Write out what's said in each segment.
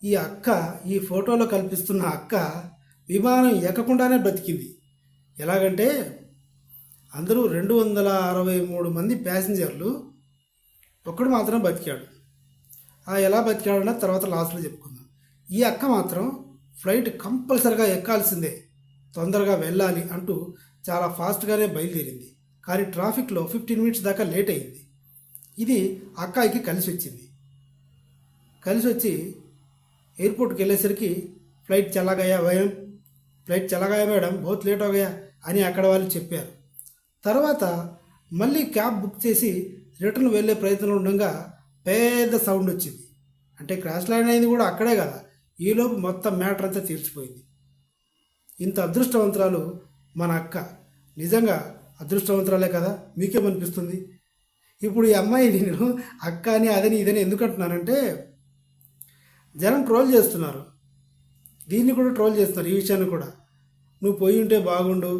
ఈ అక్క, ఈ ఫోటోలో కల్పిస్తున్న అక్క విమానం ఎక్కకుండానే బ్రతికింది. ఎలాగంటే అందరూ 263 మంది ప్యాసింజర్లు, ఒక్కడు మాత్రం బతికాడు. ఎలా బతికాడన్న తర్వాత లాస్ట్లో చెప్పుకుందాం. ఈ అక్క మాత్రం ఫ్లైట్ కంపల్సరిగా ఎక్కాల్సిందే, తొందరగా వెళ్ళాలి అంటూ చాలా ఫాస్ట్గానే బయలుదేరింది. కానీ ట్రాఫిక్లో 15 మినిట్స్ దాకా లేట్ అయింది. ఇది అక్కాయికి కలిసి వచ్చింది. కలిసి వచ్చి ఎయిర్పోర్ట్కి వెళ్ళేసరికి ఫ్లైట్ చలా గయా భయం, ఫ్లైట్ చలా గయా మేడం, బహుత్ లేట్ అవయా అని అక్కడ వాళ్ళు చెప్పారు. తర్వాత మళ్ళీ క్యాబ్ బుక్ చేసి రిటర్న్ వెళ్ళే ప్రయత్నంలో ఉండగా పెద్ద సౌండ్ వచ్చింది. అంటే క్రాష్ ల్యాండ్ అయింది కూడా అక్కడే కదా. ఈలోపు మొత్తం మ్యాటర్ అంతా తీర్చిపోయింది. ఇంత అదృష్టవంతురాలు మన అక్క. నిజంగా అదృష్టవంతురాలే కదా, మీకేమనిపిస్తుంది? ఇప్పుడు ఈ అమ్మాయి నేను అక్క అని అదని ఇదని ఎందుకు అంటున్నానంటే, జనం ట్రోల్ చేస్తున్నారు, దీన్ని కూడా ట్రోల్ చేస్తున్నారు. ఈ విషయాన్ని కూడా నువ్వు పోయి ఉంటే బాగుండు,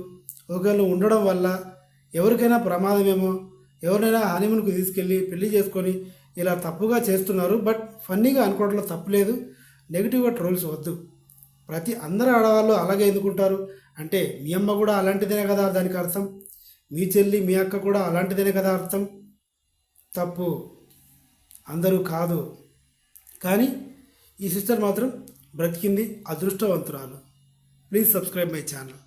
ఒకవేళ ఉండడం వల్ల ఎవరికైనా ప్రమాదమేమో, ఎవరినైనా హనీమూన్కు తీసుకెళ్ళి పెళ్లి చేసుకొని ఇలా తప్పుగా చేస్తున్నారు. బట్ ఫన్నీగా అనుకోవడంలో తప్పులేదు. నెగిటివ్గా ట్రోల్స్ వద్దు. అందరు ఆడవాళ్ళు అలాగే ఎందుకుంటారు అంటే, మీ అమ్మ కూడా అలాంటిదేనే కదా దానికి అర్థం, మీ చెల్లి మీ అక్క కూడా అలాంటిదేనే కదా అర్థం. తప్పు అందరూ కాదు. కానీ ఈ సిస్టర్ మాత్రం బ్రతికింది, అదృష్టవంతురాలు. Please subscribe my channel.